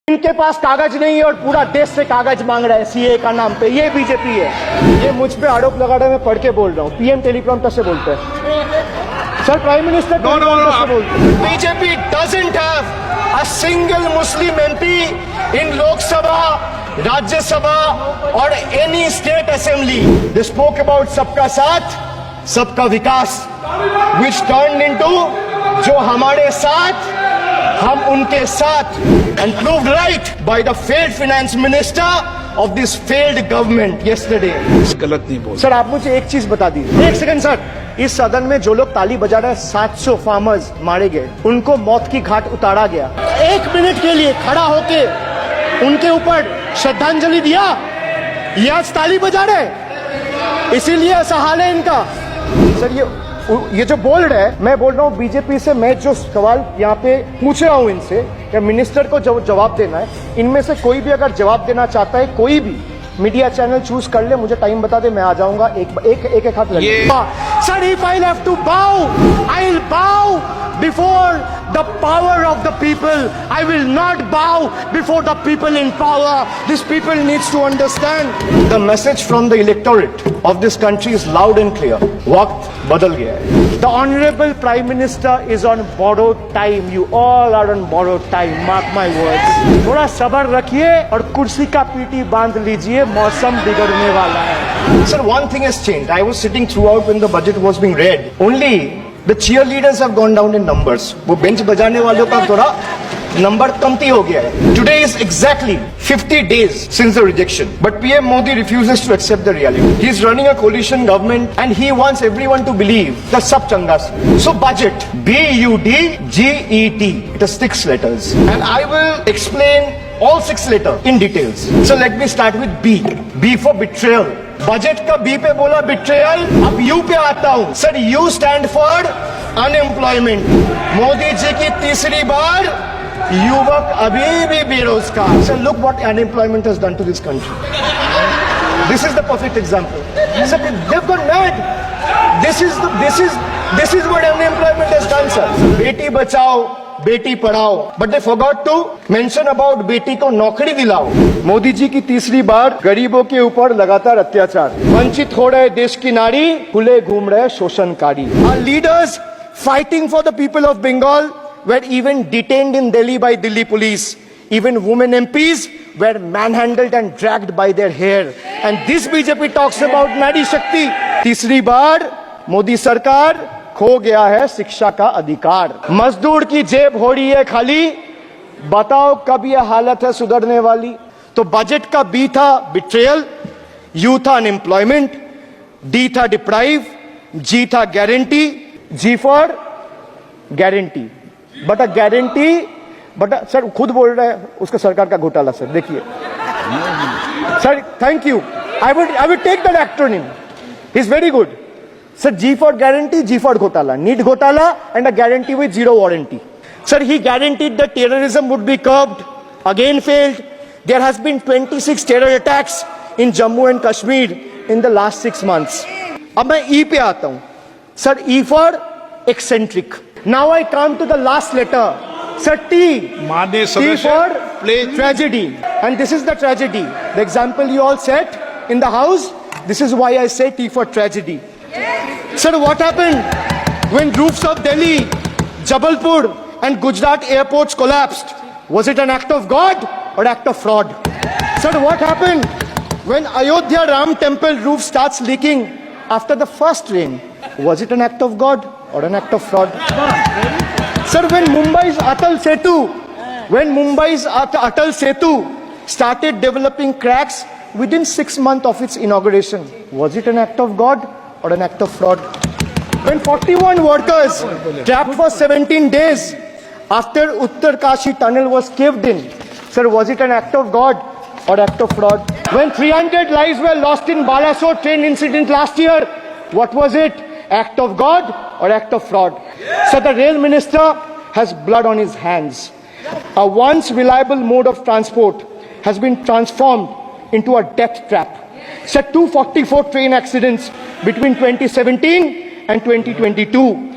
इनके पास कागज नहीं है और पूरा देश से कागज मांग रहा है सीए का नाम पे। ये बीजेपी है। ये मुझ पे आरोप लगा रहा है, मैं पढ़ के बोल रहा हूँ। पीएम टेलीप्रॉम्प्टर से बोलते हैं सर, प्राइम मिनिस्टर टेलीप्रॉम्प्टर से बोलते हैं। BJP doesn't have a single Muslim MP in Lok Sabha, Rajya Sabha और any state assembly. They spoke about सबका साथ सबका विकास, विच टर्न इनटू जो हमारे साथ हम उनके साथ, and proved right by the failed finance minister of this failed government yesterday. गलत नहीं बोल सर, आप मुझे एक चीज बता दीजिए। एक सेकंड सर, इस सदन में जो लोग ताली बजा रहे हैं, 700 फार्मर्स मारे गए, उनको मौत की घाट उतारा गया। एक मिनट के लिए खड़ा होके उनके ऊपर श्रद्धांजलि दिया, ये आज ताली बजा रहे, इसीलिए ऐसा हाल है इनका। सर ये जो बोल रहे हैं, मैं बोल रहा हूँ बीजेपी से, मैं जो सवाल यहाँ पे पूछ रहा हूँ इनसे, कि मिनिस्टर को जवाब देना है, इनमें से कोई भी अगर जवाब देना चाहता है, कोई भी मीडिया चैनल चूज कर ले, मुझे टाइम बता दे, मैं आ जाऊंगा। एक हाथ लगे। Sir, if I have to bow, I will bow before the power of the people. I will not bow before the people in power. These people needs to understand. The message from the electorate of this country is loud and clear. वक्त बदल गया है। The honorable Prime Minister is on borrowed time. You all are on borrowed time. Mark my words. थोड़ा सब्र रखिए और कुर्सी का पीटी बांध लीजिए, मौसम बिगड़ने वाला है। Sir, one thing has changed. I was sitting throughout when the budget was being read. Only the cheerleaders have gone down in numbers. वो बेंच बजाने वालों का थोड़ा नंबर कमती हो गया है। Today is exactly 50 days since the rejection, but PM Modi refuses to accept the reality. He is running a coalition government and he wants everyone to believe that sab changa se. So budget, BUDGET, it has 6 letters, and I will explain all 6 letters in details. So let me start with B. B for betrayal. Budget का B पे बोला betrayal, अब U पे आता हूं। Sir, you stand for unemployment. Modi ji की तीसरी बार युवक अभी भी बेरोजगार। Sir, look what unemployment has done to this country. This is the perfect example. Sir, they have gone mad. This is what unemployment has done sir. बेटी बचाओ, बेटी पढ़ाओ, but they forgot to mention about बेटी को नौकरी दिलाओ। मोदी जी की तीसरी बार गरीबों के ऊपर लगातार अत्याचार, वंचित हो रहे देश की नारी, खुले घूम रहे शोषणकारी। Our leaders fighting for the people of Bengal were even detained in Delhi by Delhi police. Even women MPs were manhandled and dragged by their hair. And this BJP talks about Nari Shakti. तीसरी बार मोदी सरकार, खो गया है शिक्षा का अधिकार। मजदूर की जेब हो रही है खाली, बताओ कब यह हालत है सुधरने वाली। तो बजट का बी था बिट्रेयल, यू था अनएम्प्लॉयमेंट, डी था डिप्राइव, जी था guarantee, G for guarantee. But a guarantee, but sir खुद बोल रहे हैं उसका सरकार का घोटाला। सर देखिए sir, thank you, I would take that acronym, he is very good. Sir, G for guarantee, G for ghotala, need ghotala and a guarantee with zero warranty. Sir, he guaranteed that terrorism would be curbed, again failed. There has been 26 terror attacks in Jammu and Kashmir in the last 6 months. अब मैं E पे आता हूँ. Sir, E for eccentric. Now I come to the last letter. Sir, T. T for tragedy. And this is the tragedy. The example you all set in the house, this is why I say T for tragedy. Sir, what happened when roofs of Delhi, Jabalpur and Gujarat airports collapsed? Was it an act of God or act of fraud? Sir, what happened when Ayodhya Ram temple roof starts leaking after the first rain? Was it an act of God or an act of fraud? Sir, when Mumbai's Atal Setu started developing cracks within 6 months of its inauguration, was it an act of God or an act of fraud? When 41 workers trapped for 17 days after Uttarkashi tunnel was caved in, sir, was it an act of God or act of fraud? When 300 lives were lost in Balasore train incident last year, what was it? Act of God or act of fraud? So the rail minister has blood on his hands. A once reliable mode of transport has been transformed into a death trap. Sir, 244 train accidents between 2017 and 2022.